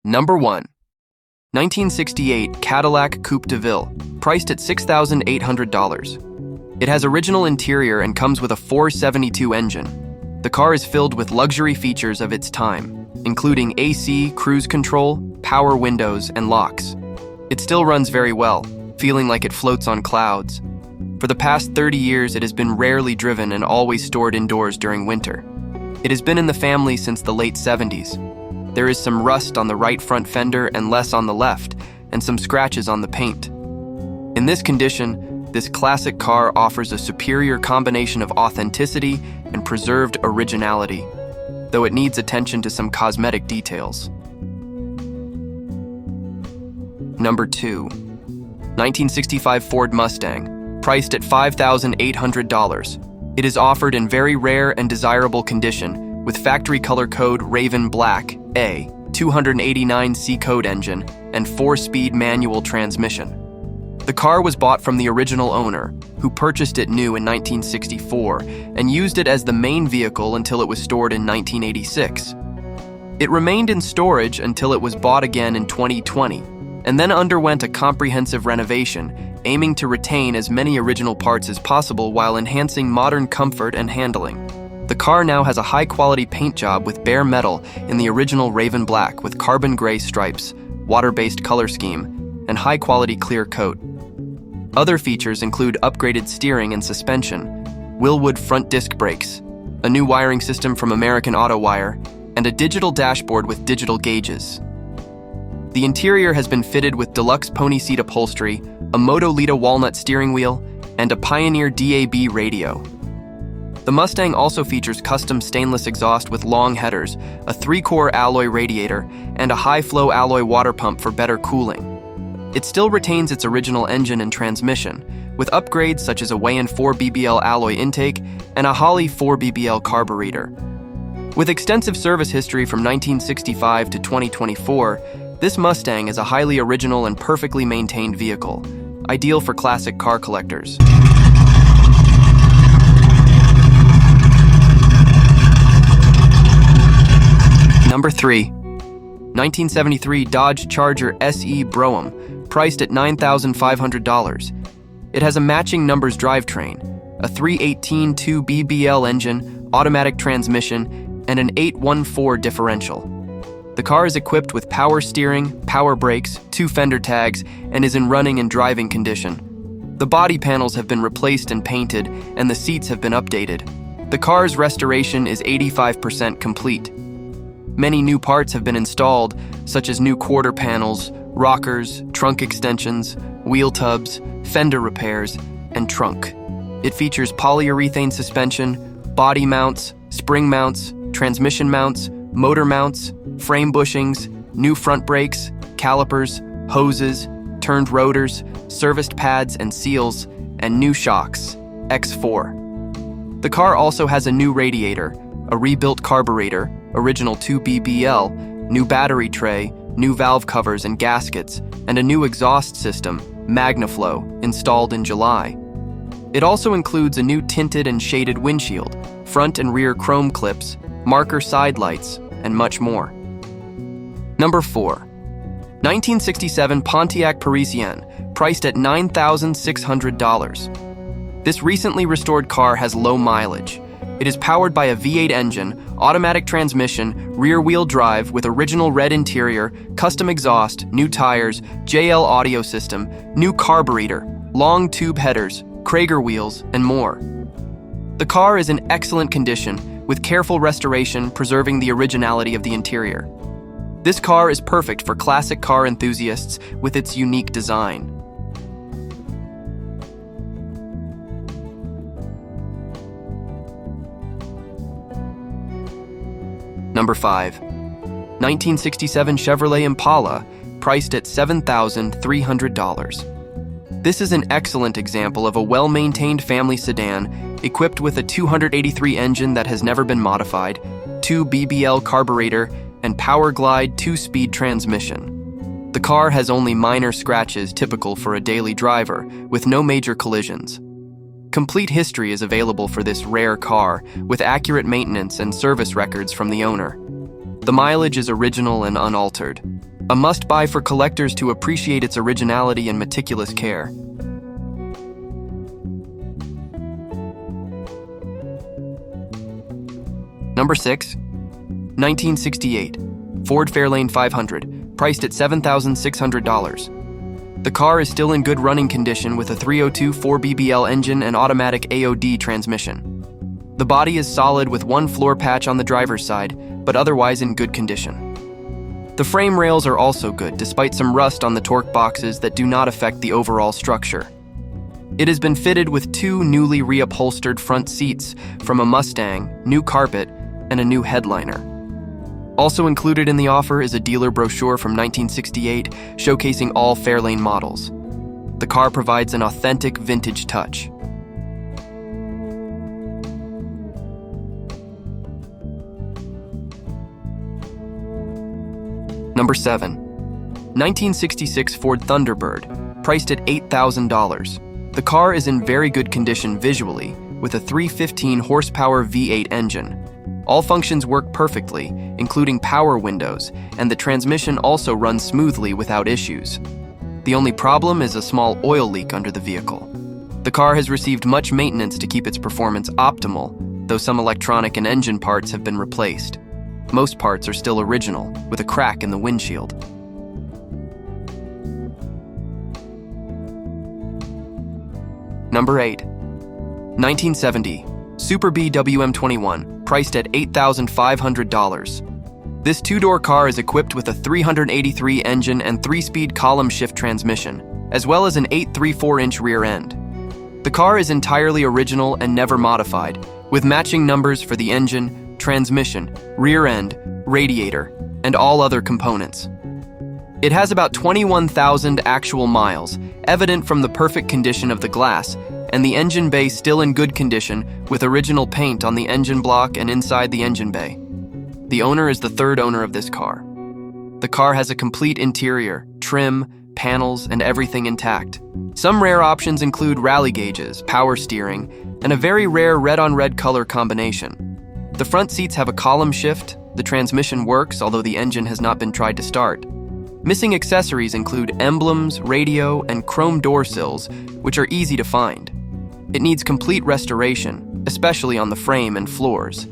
Number 1. 1968 Cadillac Coupe de Ville, priced at $6,800. It has original interior and comes with a 472 engine. The car is filled with luxury features of its time, including AC, cruise control, power windows, and locks. It still runs very well, feeling like it floats on clouds. For the past 30 years, it has been rarely driven and always stored indoors during winter. It has been in the family since the late 70s. There is some rust on the right front fender and less on the left, and some scratches on the paint. In this condition, this classic car offers a superior combination of authenticity and preserved originality, though it needs attention to some cosmetic details. Number 2. 1965 Ford Mustang, priced at $5,800. It is offered in very rare and desirable condition, with factory color code Raven Black A, 289C code engine, and 4-speed manual transmission. The car was bought from the original owner, who purchased it new in 1964 and used it as the main vehicle until it was stored in 1986. It remained in storage until it was bought again in 2020, and then underwent a comprehensive renovation, aiming to retain as many original parts as possible while enhancing modern comfort and handling. The car now has a high-quality paint job with bare metal in the original Raven Black with carbon gray stripes, water-based color scheme, and high-quality clear coat. Other features include upgraded steering and suspension, Wilwood front disc brakes, a new wiring system from American Auto Wire, and a digital dashboard with digital gauges. The interior has been fitted with deluxe pony seat upholstery, a Moto-Lita walnut steering wheel, and a Pioneer DAB radio. The Mustang also features custom stainless exhaust with long headers, a 3-core alloy radiator, and a high-flow alloy water pump for better cooling. It still retains its original engine and transmission, with upgrades such as a Wayan 4BBL alloy intake and a Holley 4BBL carburetor. With extensive service history from 1965 to 2024, this Mustang is a highly original and perfectly maintained vehicle, ideal for classic car collectors. Number 3. 1973 Dodge Charger SE Brougham, priced at $9,500. It has a matching numbers drivetrain, a 318 2BBL engine, automatic transmission, and an 814 differential. The car is equipped with power steering, power brakes, 2 fender tags, and is in running and driving condition. The body panels have been replaced and painted, and the seats have been updated. The car's restoration is 85% complete. Many new parts have been installed, such as new quarter panels, rockers, trunk extensions, wheel tubs, fender repairs, and trunk. It features polyurethane suspension, body mounts, spring mounts, transmission mounts, motor mounts, frame bushings, new front brakes, calipers, hoses, turned rotors, serviced pads and seals, and new shocks, X4. The car also has a new radiator, a rebuilt carburetor, original 2BBL, new battery tray, new valve covers and gaskets, and a new exhaust system, MagnaFlow, installed in July. It also includes a new tinted and shaded windshield, front and rear chrome clips, marker side lights, and much more. Number 4. 1967 Pontiac Parisienne, priced at $9,600. This recently restored car has low mileage. It is powered by a V8 engine, automatic transmission, rear-wheel drive with original red interior, custom exhaust, new tires, JL audio system, new carburetor, long tube headers, Krager wheels, and more. The car is in excellent condition, with careful restoration preserving the originality of the interior. This car is perfect for classic car enthusiasts with its unique design. Number 5. 1967 Chevrolet Impala, priced at $7,300. This is an excellent example of a well-maintained family sedan equipped with a 283 engine that has never been modified, 2 BBL carburetor, and Powerglide 2-speed transmission. The car has only minor scratches typical for a daily driver, with no major collisions. Complete history is available for this rare car, with accurate maintenance and service records from the owner. The mileage is original and unaltered. A must-buy for collectors to appreciate its originality and meticulous care. Number 6. 1968 Ford Fairlane 500, priced at $7,600. The car is still in good running condition with a 302 4BBL engine and automatic AOD transmission. The body is solid with one floor patch on the driver's side, but otherwise in good condition. The frame rails are also good, despite some rust on the torque boxes that do not affect the overall structure. It has been fitted with 2 newly reupholstered front seats from a Mustang, new carpet, and a new headliner. Also included in the offer is a dealer brochure from 1968 showcasing all Fairlane models. The car provides an authentic vintage touch. Number 7. 1966 Ford Thunderbird, priced at $8,000. The car is in very good condition visually, with a 315 horsepower V8 engine. All functions work perfectly, including power windows, and the transmission also runs smoothly without issues. The only problem is a small oil leak under the vehicle. The car has received much maintenance to keep its performance optimal, though some electronic and engine parts have been replaced. Most parts are still original, with a crack in the windshield. Number 8. 1970 Super Bee WM21, priced at $8,500. This 2-door car is equipped with a 383 engine and 3-speed column shift transmission, as well as an 8.34-inch rear end. The car is entirely original and never modified, with matching numbers for the engine, transmission, rear end, radiator, and all other components. It has about 21,000 actual miles, evident from the perfect condition of the glass, and the engine bay still in good condition with original paint on the engine block and inside the engine bay. The owner is the 3rd owner of this car. The car has a complete interior, trim, panels, and everything intact. Some rare options include rally gauges, power steering, and a very rare red-on-red color combination. The front seats have a column shift, the transmission works, although the engine has not been tried to start. Missing accessories include emblems, radio, and chrome door sills, which are easy to find. It needs complete restoration, especially on the frame and floors.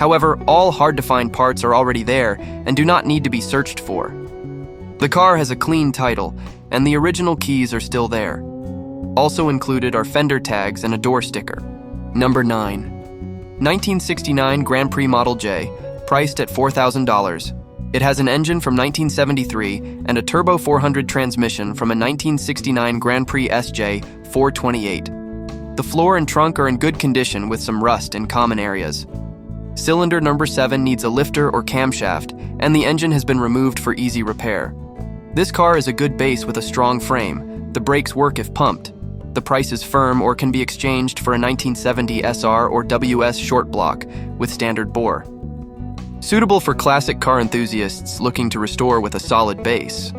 However, all hard-to-find parts are already there and do not need to be searched for. The car has a clean title, and the original keys are still there. Also included are fender tags and a door sticker. Number 9. 1969 Grand Prix Model J, priced at $4,000. It has an engine from 1973 and a turbo 400 transmission from a 1969 Grand Prix SJ 428. The floor and trunk are in good condition with some rust in common areas. Cylinder number 7 needs a lifter or camshaft, and the engine has been removed for easy repair. This car is a good base with a strong frame. The brakes work if pumped. The price is firm or can be exchanged for a 1970 SR or WS short block with standard bore. Suitable for classic car enthusiasts looking to restore with a solid base.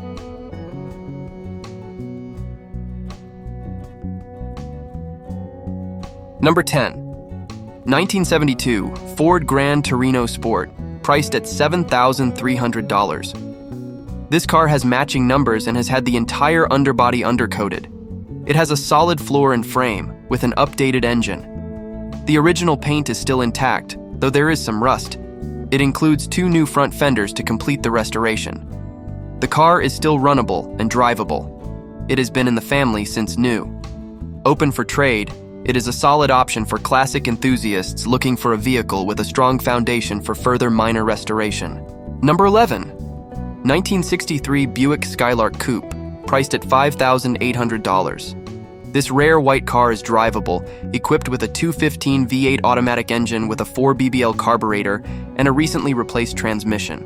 Number 10. 1972 Ford Gran Torino Sport, priced at $7,300. This car has matching numbers and has had the entire underbody undercoated. It has a solid floor and frame with an updated engine. The original paint is still intact, though there is some rust. It includes 2 new front fenders to complete the restoration. The car is still runnable and drivable. It has been in the family since new. Open for trade, it is a solid option for classic enthusiasts looking for a vehicle with a strong foundation for further minor restoration. Number 11. 1963 Buick Skylark Coupe, priced at $5,800. This rare white car is drivable, equipped with a 215 V8 automatic engine with a 4BBL carburetor and a recently replaced transmission.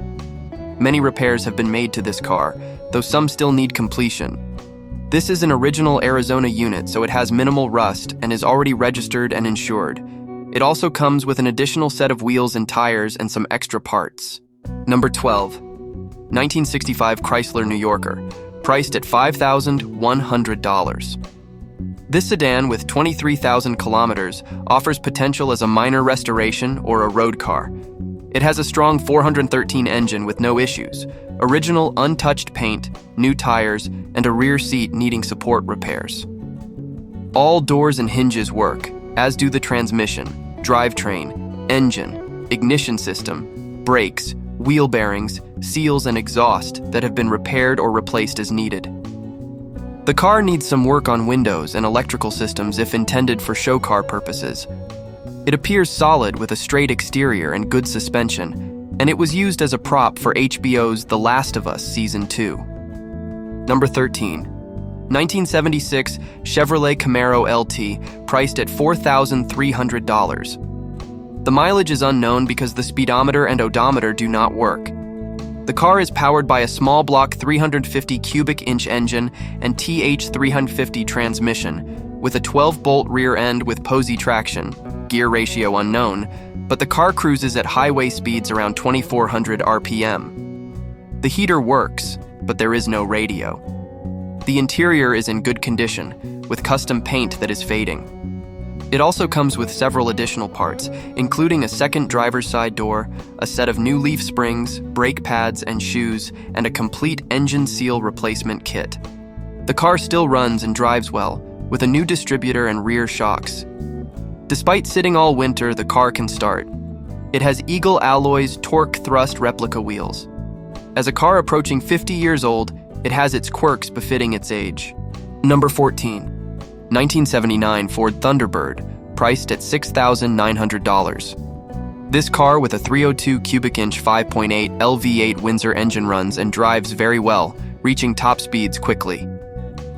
Many repairs have been made to this car, though some still need completion. This is an original Arizona unit, so it has minimal rust and is already registered and insured. It also comes with an additional set of wheels and tires and some extra parts. Number 12. 1965 Chrysler New Yorker, priced at $5,100. This sedan with 23,000 kilometers offers potential as a minor restoration or a road car. It has a strong 413 engine with no issues, Original untouched paint, new tires, and a rear seat needing support repairs. All doors and hinges work, as do the transmission, drivetrain, engine, ignition system, brakes, wheel bearings, seals, and exhaust that have been repaired or replaced as needed. The car needs some work on windows and electrical systems if intended for show car purposes. It appears solid with a straight exterior and good suspension, and it was used as a prop for HBO's The Last of Us Season 2. Number 13. 1976 Chevrolet Camaro LT, priced at $4,300. The mileage is unknown because the speedometer and odometer do not work. The car is powered by a small block 350 cubic inch engine and TH350 transmission, with a 12-bolt rear end with Posey traction, gear ratio unknown, but the car cruises at highway speeds around 2,400 RPM. The heater works, but there is no radio. The interior is in good condition, with custom paint that is fading. It also comes with several additional parts, including a second driver's side door, a set of new leaf springs, brake pads and shoes, and a complete engine seal replacement kit. The car still runs and drives well, with a new distributor and rear shocks. Despite sitting all winter, the car can start. It has Eagle Alloys torque thrust replica wheels. As a car approaching 50 years old, it has its quirks befitting its age. Number 14. 1979 Ford Thunderbird, priced at $6,900. This car with a 302 cubic inch 5.8 LV8 Windsor engine runs and drives very well, reaching top speeds quickly.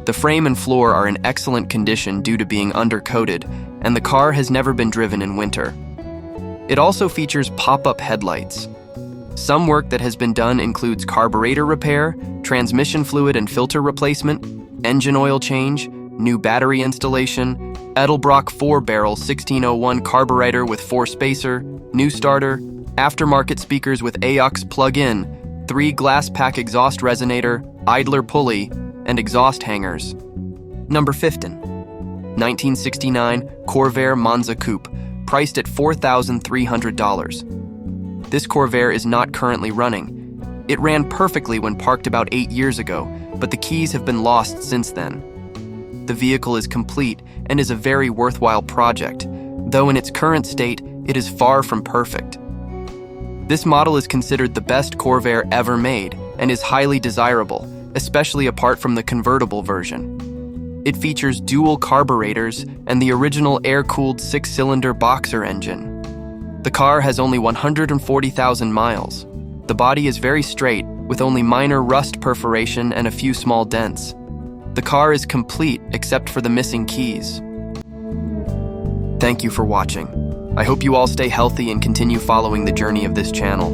The frame and floor are in excellent condition due to being undercoated, and the car has never been driven in winter. It also features pop-up headlights. Some work that has been done includes carburetor repair, transmission fluid and filter replacement, engine oil change, new battery installation, Edelbrock 4-barrel 1601 carburetor with 4-spacer, new starter, aftermarket speakers with AUX plug-in, 3 glass pack exhaust resonator, idler pulley, and exhaust hangers. Number 15. 1969 Corvair Monza Coupe, priced at $4,300. This Corvair is not currently running. It ran perfectly when parked about 8 years ago, but the keys have been lost since then. The vehicle is complete and is a very worthwhile project, though in its current state, it is far from perfect. This model is considered the best Corvair ever made and is highly desirable, especially apart from the convertible version. It features dual carburetors and the original air-cooled 6-cylinder boxer engine. The car has only 140,000 miles. The body is very straight, with only minor rust perforation and a few small dents. The car is complete except for the missing keys. Thank you for watching. I hope you all stay healthy and continue following the journey of this channel.